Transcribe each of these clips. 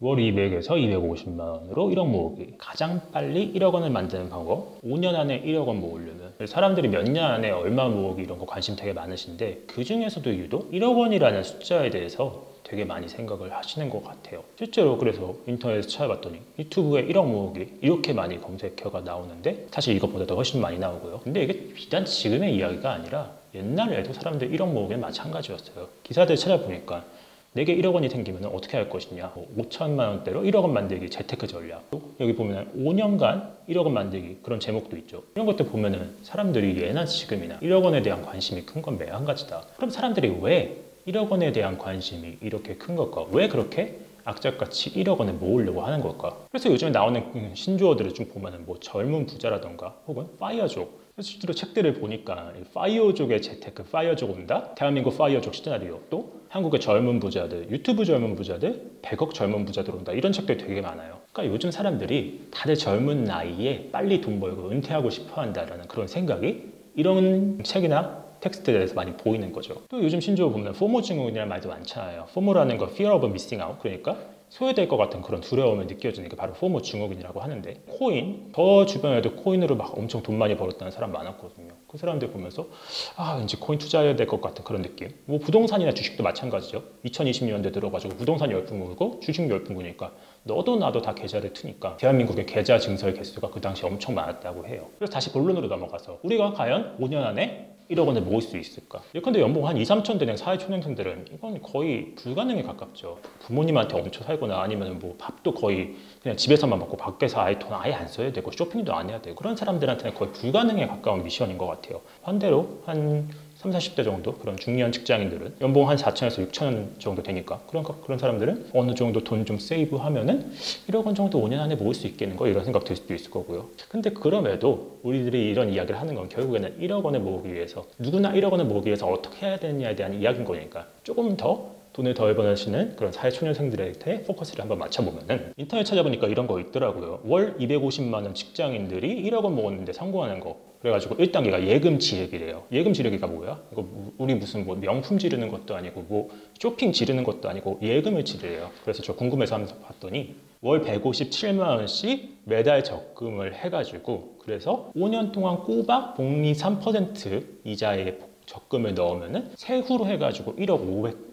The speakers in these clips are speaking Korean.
월 200에서 250만 원으로 1억 모으기. 가장 빨리 1억 원을 만드는 방법. 5년 안에 1억 원 모으려면 사람들이 몇 년 안에 얼마 모으기 이런 거 관심 되게 많으신데 그 중에서도 유독 1억 원이라는 숫자에 대해서 되게 많이 생각을 하시는 것 같아요. 실제로 그래서 인터넷에서 찾아봤더니 유튜브에 1억 모으기 이렇게 많이 검색어가 나오는데 사실 이것보다 더 훨씬 많이 나오고요. 근데 이게 비단 지금의 이야기가 아니라 옛날에도 사람들 1억 모으기는 마찬가지였어요. 기사들 찾아보니까 내게 1억 원이 생기면 어떻게 할 것이냐. 5천만 원대로 1억 원 만들기 재테크 전략. 또 여기 보면 5년간 1억 원 만들기 그런 제목도 있죠. 이런 것들 보면은 사람들이 예나 지금이나 1억 원에 대한 관심이 큰 건 매한가지다. 그럼 사람들이 왜 1억 원에 대한 관심이 이렇게 큰 걸까? 왜 그렇게 악착같이 1억 원을 모으려고 하는 걸까? 그래서 요즘에 나오는 신조어들을 좀 보면은 뭐 젊은 부자라던가 혹은 파이어족. 실제로 책들을 보니까 파이어족의 재테크, 파이어족 온다? 대한민국 파이어족 시나리오. 또 한국의 젊은 부자들, 유튜브 젊은 부자들, 100억 젊은 부자들 온다. 이런 책들이 되게 많아요. 그러니까 요즘 사람들이 다들 젊은 나이에 빨리 돈 벌고 은퇴하고 싶어 한다라는 그런 생각이 이런 책이나 텍스트에서 많이 보이는 거죠. 또 요즘 신조어 보면 포모 증후군이라는 말도 많잖아요. 포모라는 거 fear of missing out. 그러니까 소외될 것 같은 그런 두려움을 느껴지는 게 바로 포모 증후군이라고 하는데 코인, 저 주변에도 코인으로 막 엄청 돈 많이 벌었다는 사람 많았거든요. 그 사람들 보면서 왠지 코인 투자해야 될 것 같은 그런 느낌. 뭐 부동산이나 주식도 마찬가지죠. 2020년대 들어가지고 부동산 열풍 불고 주식 열풍 부니까 너도 나도 다 계좌를 트니까 대한민국의 계좌 증설 개수가 그 당시 엄청 많았다고 해요. 그래서 다시 본론으로 넘어가서 우리가 과연 5년 안에 1억 원을 모을 수 있을까? 예컨대 연봉 한 2, 3천 되는 사회초년생들은 이건 거의 불가능에 가깝죠. 부모님한테 얹혀 살거나 아니면 뭐 밥도 거의 그냥 집에서만 먹고 밖에서 아예 돈 아예 안 써야 되고 쇼핑도 안 해야 되고 그런 사람들한테는 거의 불가능에 가까운 미션인 것 같아요. 반대로 한 3, 40대 정도 그런 중년 직장인들은 연봉 한 4천에서 6천 정도 되니까 그런 사람들은 어느 정도 돈 좀 세이브하면은 1억 원 정도 5년 안에 모을 수 있겠는 거 이런 생각 들 수도 있을 거고요. 근데 그럼에도 우리들이 이런 이야기를 하는 건 결국에는 1억 원을 모으기 위해서 누구나 1억 원을 모으기 위해서 어떻게 해야 되느냐에 대한 이야기인 거니까 조금 더 돈을 덜 버시는 그런 사회초년생들한테 포커스를 한번 맞춰보면은 인터넷 찾아보니까 이런 거 있더라고요. 월 250만 원 직장인들이 1억 원 모았는데 성공하는 거. 그래가지고 1단계가 예금 지르기래요. 예금 지르기가 뭐야? 이거 우리 무슨 뭐 명품 지르는 것도 아니고 뭐 쇼핑 지르는 것도 아니고 예금을 지르래요. 그래서 저 궁금해서 하면서 봤더니 월 157만 원씩 매달 적금을 해가지고 그래서 5년 동안 꼬박 복리 3% 이자에 적금을 넣으면은 세후로 해가지고 1억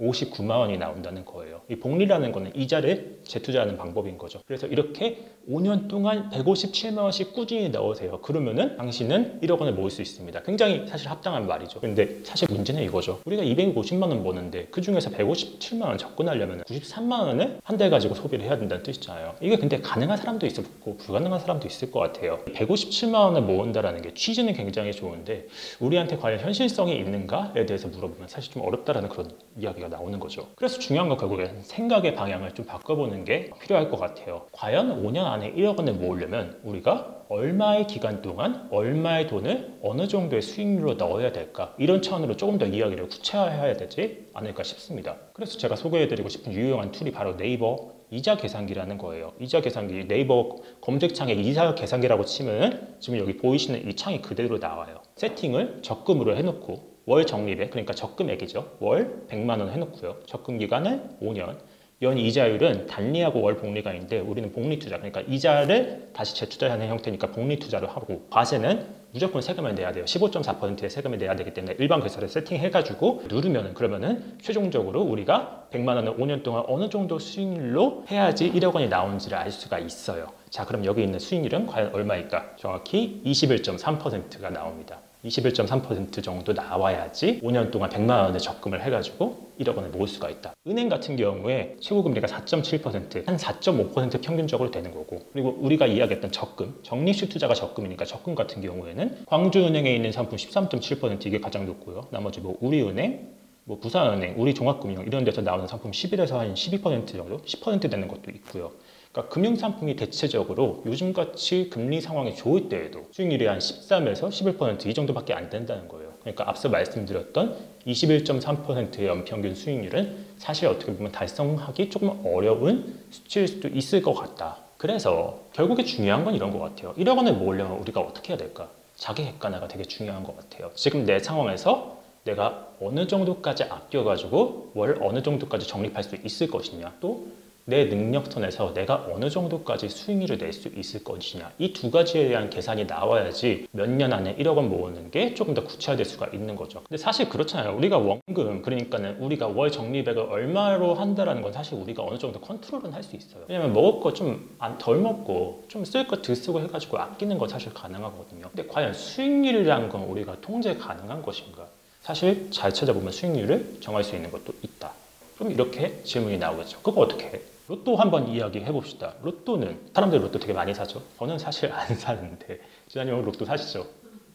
559만 원이 나온다는 거예요. 이 복리라는 거는 이자를 재투자하는 방법인 거죠. 그래서 이렇게 5년 동안 157만 원씩 꾸준히 넣으세요. 그러면은 당신은 1억 원을 모을 수 있습니다. 굉장히 사실 합당한 말이죠. 근데 사실 문제는 이거죠. 우리가 250만 원 버는데 그 중에서 157만 원 접근하려면 93만 원을 한 달 가지고 소비를 해야 된다는 뜻이잖아요. 이게 근데 가능한 사람도 있었고 불가능한 사람도 있을 것 같아요. 157만 원을 모은다라는 게 취지는 굉장히 좋은데 우리한테 과연 현실성이 있는가에 대해서 물어보면 사실 좀 어렵다라는 그런 이야기가 나오는 거죠. 그래서 중요한 건 결국엔 생각의 방향을 좀 바꿔보는 게 필요할 것 같아요. 과연 5년 안에 1억 원을 모으려면 우리가 얼마의 기간 동안 얼마의 돈을 어느 정도의 수익률로 넣어야 될까? 이런 차원으로 조금 더 이야기를 구체화해야 되지 않을까 싶습니다. 그래서 제가 소개해드리고 싶은 유용한 툴이 바로 네이버 이자 계산기라는 거예요. 이자 계산기 네이버 검색창에 이자 계산기라고 치면 지금 여기 보이시는 이 창이 그대로 나와요. 세팅을 적금으로 해놓고 월 적립액, 그러니까 적금액이죠. 월 100만 원 해놓고요. 적금 기간은 5년. 연 이자율은 단리하고 월 복리가 있는데 우리는 복리 투자, 그러니까 이자를 다시 재투자하는 형태니까 복리 투자를 하고 과세는 무조건 세금을 내야 돼요. 15.4%의 세금을 내야 되기 때문에 일반 회사를 세팅해가지고 누르면은 그러면은 최종적으로 우리가 100만 원을 5년 동안 어느 정도 수익률로 해야지 1억 원이 나오는지를 알 수가 있어요. 자, 그럼 여기 있는 수익률은 과연 얼마일까? 정확히 21.3%가 나옵니다. 21.3% 정도 나와야지 5년 동안 100만 원의 적금을 해가지고 1억 원을 모을 수가 있다. 은행 같은 경우에 최고금리가 4.7%, 한 4.5% 평균적으로 되는 거고 그리고 우리가 이야기했던 적금, 적립식 투자가 적금이니까 적금 같은 경우에는 광주은행에 있는 상품 13.7% 이게 가장 높고요. 나머지 뭐 우리은행, 뭐 부산은행, 우리종합금융 이런 데서 나오는 상품 11에서 한 12% 정도, 10% 되는 것도 있고요. 그러니까 금융상품이 대체적으로 요즘같이 금리 상황이 좋을 때에도 수익률이 한 13에서 11%이 정도밖에 안 된다는 거예요. 그러니까 앞서 말씀드렸던 21.3%의 연평균 수익률은 사실 어떻게 보면 달성하기 조금 어려운 수치일 수도 있을 것 같다. 그래서 결국에 중요한 건 이런 것 같아요. 1억 원을 모으려면 우리가 어떻게 해야 될까? 자기 객관화가 되게 중요한 것 같아요. 지금 내 상황에서 내가 어느 정도까지 아껴가지고 월 어느 정도까지 적립할 수 있을 것이냐, 또 내 능력선에서 내가 어느 정도까지 수익률을 낼 수 있을 것이냐, 이 두 가지에 대한 계산이 나와야지 몇 년 안에 1억 원 모으는 게 조금 더 구체화될 수가 있는 거죠. 근데 사실 그렇잖아요. 우리가 원금, 그러니까는 우리가 월 적립액을 얼마로 한다라는 건 사실 우리가 어느 정도 컨트롤은 할 수 있어요. 왜냐면 먹을 거 좀 덜 먹고 좀 쓸 거 덜 쓰고 해가지고 아끼는 건 사실 가능하거든요. 근데 과연 수익률이라는 건 우리가 통제 가능한 것인가? 사실 잘 찾아보면 수익률을 정할 수 있는 것도 있다. 그럼 이렇게 질문이 나오겠죠. 그거 어떻게 해? 로또 한번 이야기해 봅시다. 로또는 사람들이 로또 되게 많이 사죠. 저는 사실 안 사는데 지난님 로또 사시죠?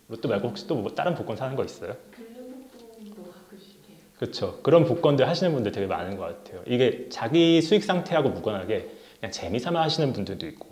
로또 말고 혹시 또 뭐 다른 복권 사는 거 있어요? 근로복권도 가끔씩 해요. 그렇죠. 그런 복권들 하시는 분들 되게 많은 것 같아요. 이게 자기 수익 상태하고 무관하게 그냥 재미삼아 하시는 분들도 있고,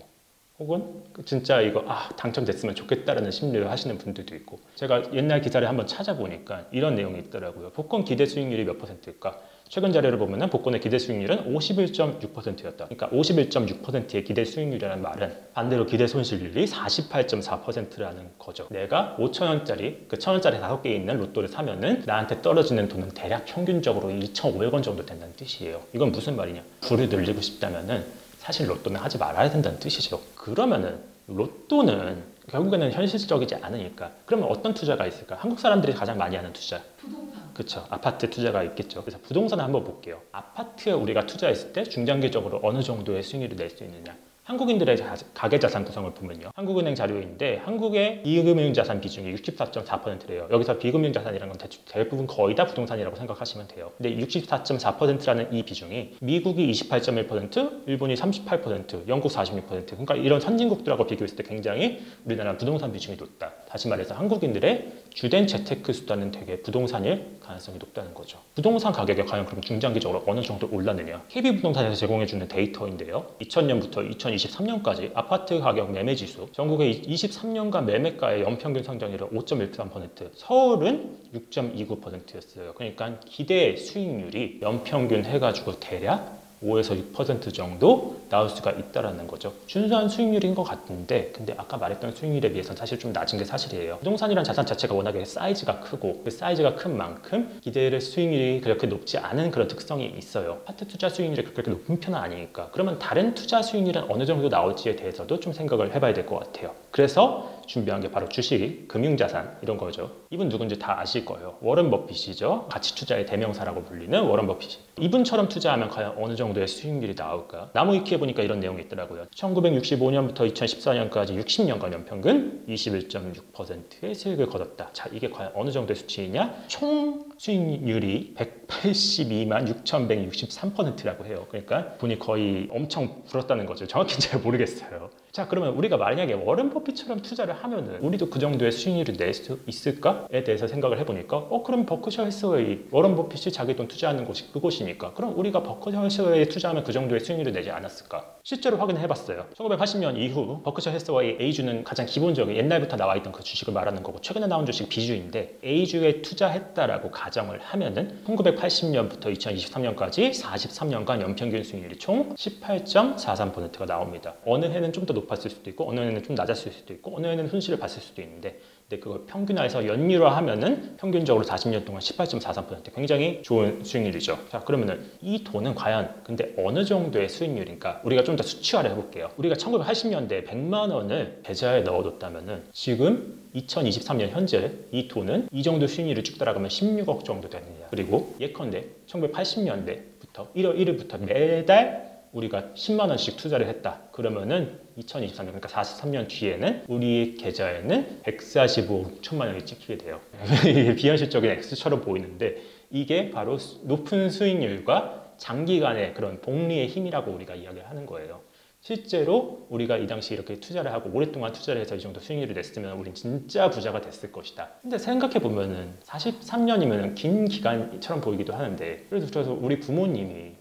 혹은 진짜 이거 당첨됐으면 좋겠다라는 심리를 하시는 분들도 있고, 제가 옛날 기사를 한번 찾아보니까 이런 내용이 있더라고요. 복권 기대 수익률이 몇 %일까? 최근 자료를 보면은 복권의 기대 수익률은 51.6%였다. 그러니까 51.6%의 기대 수익률이라는 말은 반대로 기대 손실률이 48.4%라는 거죠. 내가 5,000원짜리, 그 1,000원짜리 5개 있는 로또를 사면은 나한테 떨어지는 돈은 대략 평균적으로 2,500원 정도 된다는 뜻이에요. 이건 무슨 말이냐? 부를 늘리고 싶다면은 사실 로또는 하지 말아야 된다는 뜻이죠. 그러면은 로또는 결국에는 현실적이지 않으니까 그러면 어떤 투자가 있을까? 한국 사람들이 가장 많이 하는 투자. 부동산. 그렇죠. 아파트 투자가 있겠죠. 그래서 부동산을 한번 볼게요. 아파트에 우리가 투자했을 때 중장기적으로 어느 정도의 수익률을 낼 수 있느냐. 한국인들의 가계자산 구성을 보면요. 한국은행 자료인데 한국의 비금융자산 비중이 64.4%래요. 여기서 비금융자산이라는 건 대부분 거의 다 부동산이라고 생각하시면 돼요. 근데 64.4%라는 이 비중이 미국이 28.1%, 일본이 38%, 영국 46%, 그러니까 이런 선진국들하고 비교했을 때 굉장히 우리나라 부동산 비중이 높다. 다시 말해서 한국인들의 주된 재테크 수단은 되게 부동산일 가능성이 높다는 거죠. 부동산 가격이 과연 그럼 중장기적으로 어느 정도 올랐느냐? KB부동산에서 제공해주는 데이터인데요. 2000년부터 2023년까지 아파트 가격 매매 지수, 전국의 23년간 매매가의 연평균 성장률은 5.13%, 서울은 6.29%였어요. 그러니까 기대 수익률이 연평균 해가지고 대략 5에서 6% 정도 나올 수가 있다는 거죠. 준수한 수익률인 것 같은데, 근데 아까 말했던 수익률에 비해서는 사실 좀 낮은 게 사실이에요. 부동산이란 자산 자체가 워낙에 사이즈가 크고 그 사이즈가 큰 만큼 기대의 수익률이 그렇게 높지 않은 그런 특성이 있어요. 아파트 투자 수익률이 그렇게 높은 편은 아니니까. 그러면 다른 투자 수익률은 어느 정도 나올지에 대해서도 좀 생각을 해봐야 될 것 같아요. 그래서 준비한 게 바로 주식, 금융자산 이런 거죠. 이분 누군지 다 아실 거예요. 워런 버핏이죠. 가치 투자의 대명사라고 불리는 워런 버핏이. 이분처럼 투자하면 과연 어느 정도의 수익률이 나올까? 나무위키에 보니까 이런 내용이 있더라고요. 1965년부터 2014년까지 60년간 연평균 21.6%의 수익을 거뒀다. 자, 이게 과연 어느 정도의 수치이냐? 총 수익률이 182만 6,163%라고 해요. 그러니까 분이 거의 엄청 불었다는 거죠. 정확히 잘 모르겠어요. 자, 그러면 우리가 만약에 워런 버핏처럼 투자를 하면은 우리도 그 정도의 수익률을 낼 수 있을까에 대해서 생각을 해보니까 그럼 버크셔 해서웨이, 워런 버핏이 자기 돈 투자하는 곳이 그곳이니까 그럼 우리가 버크셔 해서웨이에 투자하면 그 정도의 수익률을 내지 않았을까? 실제로 확인을 해봤어요. 1980년 이후 버크셔 해서웨이 A주는 가장 기본적인 옛날부터 나와 있던 그 주식을 말하는 거고, 최근에 나온 주식 B주인데 A주에 투자했다라고 가정을 하면은 1980년부터 2023년까지 43년간 연평균 수익률이 총 18.43%가 나옵니다. 어느 해는 좀 더 높았을 수도 있고 어느 해는 좀 낮았을 수도 있고 어느 해는 손실을 봤을 수도 있는데, 근데 그걸 평균화해서 연율화 하면은 평균적으로 40년 동안 18.43% 굉장히 좋은 수익률이죠. 자, 그러면은 이 돈은 과연 근데 어느 정도의 수익률인가? 우리가 좀 더 수치화를 해볼게요. 우리가 1980년대 100만 원을 계좌에 넣어뒀다면은 지금 2023년 현재 이 돈은 이 정도 수익률을 쭉 따라가면 16억 정도 됩니다. 그리고 예컨대 1980년대부터 1월 1일부터 매달 우리가 10만 원씩 투자를 했다. 그러면은 2023년, 그러니까 43년 뒤에는 우리 계좌에는 145억 6천만 원이 찍히게 돼요. 이게 비현실적인 액수처럼 보이는데 이게 바로 높은 수익률과 장기간의 그런 복리의 힘이라고 우리가 이야기를 하는 거예요. 실제로 우리가 이 당시 이렇게 투자를 하고 오랫동안 투자를 해서 이 정도 수익률을 냈으면 우린 진짜 부자가 됐을 것이다. 근데 생각해 보면은 43년이면 긴 기간처럼 보이기도 하는데, 그래서 우리 부모님이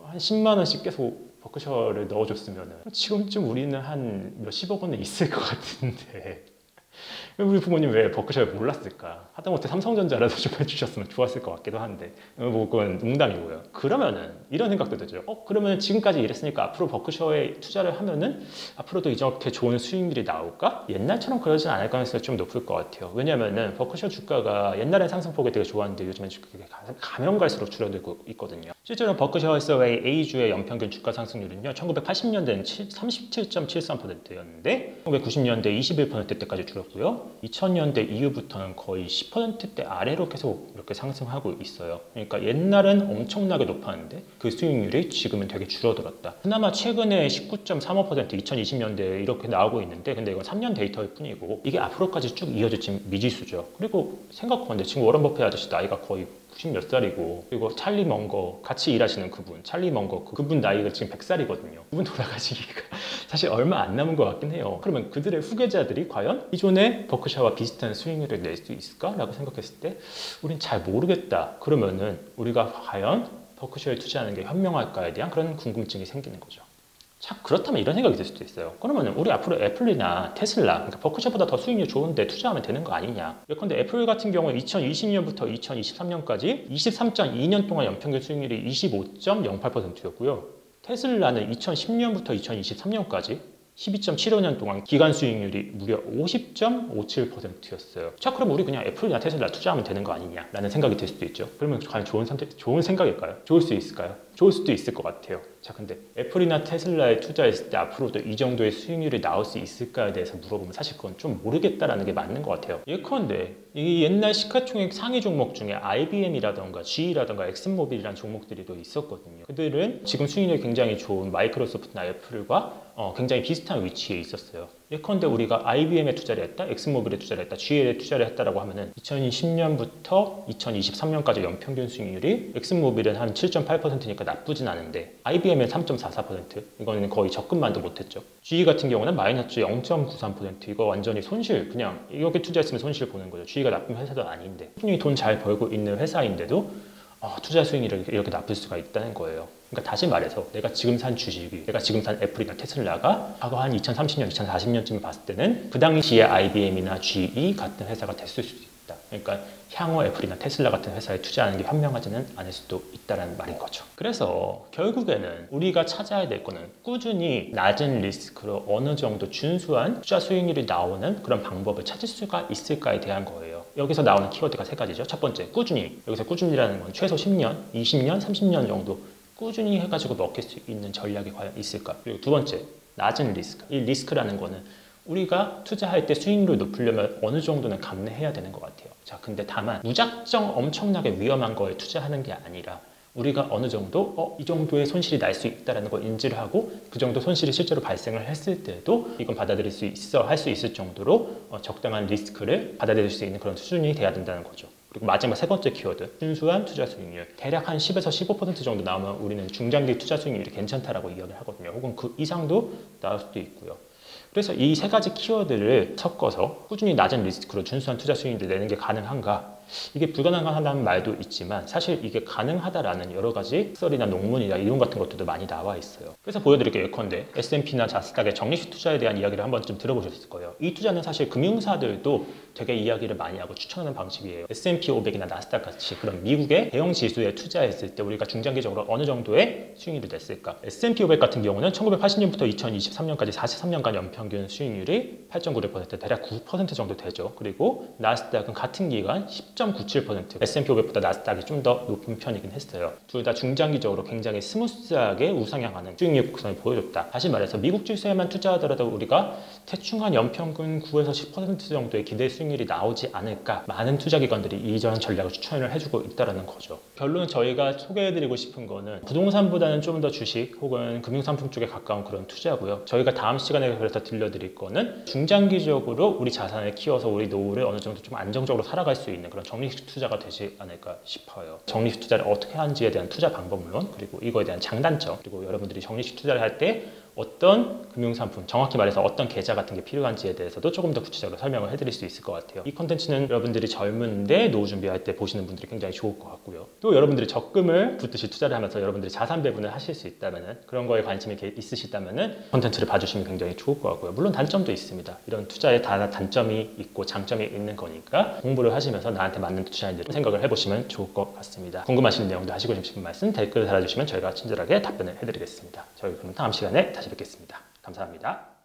한 10만 원씩 계속 버크셔를 넣어줬으면 지금쯤 우리는 한 몇십억 원은 있을 것 같은데 우리 부모님 왜 버크셔를 몰랐을까? 하다못해 삼성전자라도 좀 해주셨으면 좋았을 것 같기도 한데 뭐 그건 농담이고요. 그러면은 이런 생각도 들죠. 그러면 지금까지 이랬으니까 앞으로 버크셔에 투자를 하면은 앞으로도 이렇게 좋은 수익률이 나올까? 옛날처럼 그러진 않을 가능성이 좀 높을 것 같아요. 왜냐면은 버크셔 주가가 옛날엔 상승폭이 되게 좋았는데 요즘엔 그게 가면 갈수록 줄어들고 있거든요. 실제로 버크셔 해서웨이 A주의 연평균 주가 상승률은요, 1980년대는 37.73%였는데 1990년대 21%대까지 줄었고요. 2000년대 이후부터는 거의 10%대 아래로 계속 이렇게 상승하고 있어요. 그러니까 옛날엔 엄청나게 높았는데 그 수익률이 지금은 되게 줄어들었다. 그나마 최근에 19.35% 2020년대에 이렇게 나오고 있는데, 근데 이건 3년 데이터일 뿐이고 이게 앞으로까지 쭉 이어질지 미지수죠. 그리고 생각하는데 지금 워런 버핏 아저씨 나이가 거의 90 몇 살이고, 그리고 찰리 먼거 같이 일하시는 그분, 찰리 먼거 그분 나이가 지금 100살이거든요. 그분 돌아가시기가 사실 얼마 안 남은 것 같긴 해요. 그러면 그들의 후계자들이 과연 기존의 버크셔와 비슷한 수익률을 낼 수 있을까라고 생각했을 때 우린 잘 모르겠다. 그러면은 우리가 과연 버크셔에 투자하는 게 현명할까에 대한 그런 궁금증이 생기는 거죠. 자, 그렇다면 이런 생각이 들 수도 있어요. 그러면 우리 앞으로 애플이나 테슬라, 그러니까 버크셔보다 더 수익률 좋은데 투자하면 되는 거 아니냐. 예컨대 애플 같은 경우는 2020년부터 2023년까지 23.2년 동안 연평균 수익률이 25.08%였고요. 테슬라는 2010년부터 2023년까지 12.75년 동안 기간 수익률이 무려 50.57%였어요. 자, 그럼 우리 그냥 애플이나 테슬라 투자하면 되는 거 아니냐라는 생각이 들 수도 있죠. 그러면 과연 좋은 생각일까요? 좋을 수 있을까요? 좋을 수도 있을 것 같아요. 자, 근데 애플이나 테슬라에 투자했을 때 앞으로도 이 정도의 수익률이 나올 수 있을까에 대해서 물어보면 사실 그건 좀 모르겠다라는 게 맞는 것 같아요. 예컨대 이 옛날 시가총액 상위 종목 중에 IBM이라던가 GE라던가 엑슨모빌이라는 종목들이 또 있었거든요. 그들은 지금 수익률이 굉장히 좋은 마이크로소프트나 애플과 굉장히 비슷한 위치에 있었어요. 예컨대 우리가 IBM에 투자를 했다, 엑슨모빌에 투자를 했다, GE에 투자를 했다라고 하면은 2010년부터 2023년까지 연평균 수익률이 엑슨모빌은 한 7.8%니까 나쁘진 않은데 IBM은 3.44%, 이거는 거의 접근만도 못했죠. GE 같은 경우는 마이너스 0.93%, 이거 완전히 손실, 그냥 이렇게 투자했으면 손실 보는 거죠. GE가 나쁜 회사도 아닌데 꾸준히 돈 잘 벌고 있는 회사인데도 투자 수익률이 이렇게 나쁠 수가 있다는 거예요. 그러니까 다시 말해서 내가 지금 산 주식이, 내가 지금 산 애플이나 테슬라가 과거 한 2030년, 2040년쯤에 봤을 때는 그 당시에 IBM이나 GE 같은 회사가 됐을 수도 있다. 그러니까 향후 애플이나 테슬라 같은 회사에 투자하는 게 현명하지는 않을 수도 있다는 말인 거죠. 그래서 결국에는 우리가 찾아야 될 거는 꾸준히 낮은 리스크로 어느 정도 준수한 투자 수익률이 나오는 그런 방법을 찾을 수가 있을까에 대한 거예요. 여기서 나오는 키워드가 세 가지죠. 첫 번째, 꾸준히. 여기서 꾸준히라는 건 최소 10년, 20년, 30년 정도 꾸준히 해가지고 먹힐 수 있는 전략이 과연 있을까? 그리고 두 번째, 낮은 리스크. 이 리스크라는 거는 우리가 투자할 때 수익률을 높이려면 어느 정도는 감내해야 되는 것 같아요. 자, 근데 다만 무작정 엄청나게 위험한 거에 투자하는 게 아니라 우리가 어느 정도 이 정도의 손실이 날 수 있다는 걸 인지를 하고 그 정도 손실이 실제로 발생을 했을 때도 이건 받아들일 수 있어 할 수 있을 정도로 적당한 리스크를 받아들일 수 있는 그런 수준이 돼야 된다는 거죠. 그리고 마지막 세 번째 키워드, 순수한 투자 수익률. 대략 한 10에서 15% 정도 나오면 우리는 중장기 투자 수익률이 괜찮다라고 이야기를 하거든요. 혹은 그 이상도 나올 수도 있고요. 그래서 이 세 가지 키워드를 섞어서 꾸준히 낮은 리스크로 준수한 투자 수익률을 내는 게 가능한가? 이게 불가능하다는 말도 있지만 사실 이게 가능하다라는 여러 가지 썰이나 논문이나 이론 같은 것들도 많이 나와 있어요. 그래서 보여드릴게요. 예컨대 S&P나 자스닥의 적립식 투자에 대한 이야기를 한 번쯤 들어보셨을 거예요. 이 투자는 사실 금융사들도 되게 이야기를 많이 하고 추천하는 방식이에요. S&P 500이나 나스닥 같이 그런 미국의 대형 지수에 투자했을 때 우리가 중장기적으로 어느 정도의 수익률을 냈을까? S&P 500 같은 경우는 1980년부터 2023년까지 43년간 연평균 수익률이 8.96%, 대략 9% 정도 되죠. 그리고 나스닥은 같은 기간 10.97%, S&P 500보다 나스닥이 좀 더 높은 편이긴 했어요. 둘 다 중장기적으로 굉장히 스무스하게 우상향하는 수익률 곡선을 보여줬다. 다시 말해서 미국 지수에만 투자하더라도 우리가 대충 한 연평균 9에서 10% 정도의 기대 수익률이 나오지 않을까. 많은 투자기관들이 이전 전략을 추천을 해주고 있다는 거죠. 결론은 저희가 소개해드리고 싶은 거는 부동산보다는 좀 더 주식 혹은 금융상품 쪽에 가까운 그런 투자고요. 저희가 다음 시간에 그래서 들려드릴 거는 중장기적으로 우리 자산을 키워서 우리 노후를 어느 정도 좀 안정적으로 살아갈 수 있는 그런 적립식 투자가 되지 않을까 싶어요. 적립식 투자를 어떻게 하는지에 대한 투자 방법론, 그리고 이거에 대한 장단점, 그리고 여러분들이 적립식 투자를 할 때 어떤 금융상품, 정확히 말해서 어떤 계좌 같은 게 필요한지에 대해서도 조금 더 구체적으로 설명을 해드릴 수 있을 것 같아요. 이 컨텐츠는 여러분들이 젊은데 노후 준비할 때 보시는 분들이 굉장히 좋을 것 같고요. 또 여러분들이 적금을 붙듯이 투자를 하면서 여러분들이 자산 배분을 하실 수 있다면, 그런 거에 관심이 있으시다면 컨텐츠를 봐주시면 굉장히 좋을 것 같고요. 물론 단점도 있습니다. 이런 투자에 다 단점이 있고 장점이 있는 거니까 공부를 하시면서 나한테 맞는 투자인지 생각을 해보시면 좋을 것 같습니다. 궁금하신 내용도 하시고 싶은 말씀 댓글 달아주시면 저희가 친절하게 답변을 해드리겠습니다. 저희 그럼 다음 시간에 다시 뵙겠습니다. 감사합니다.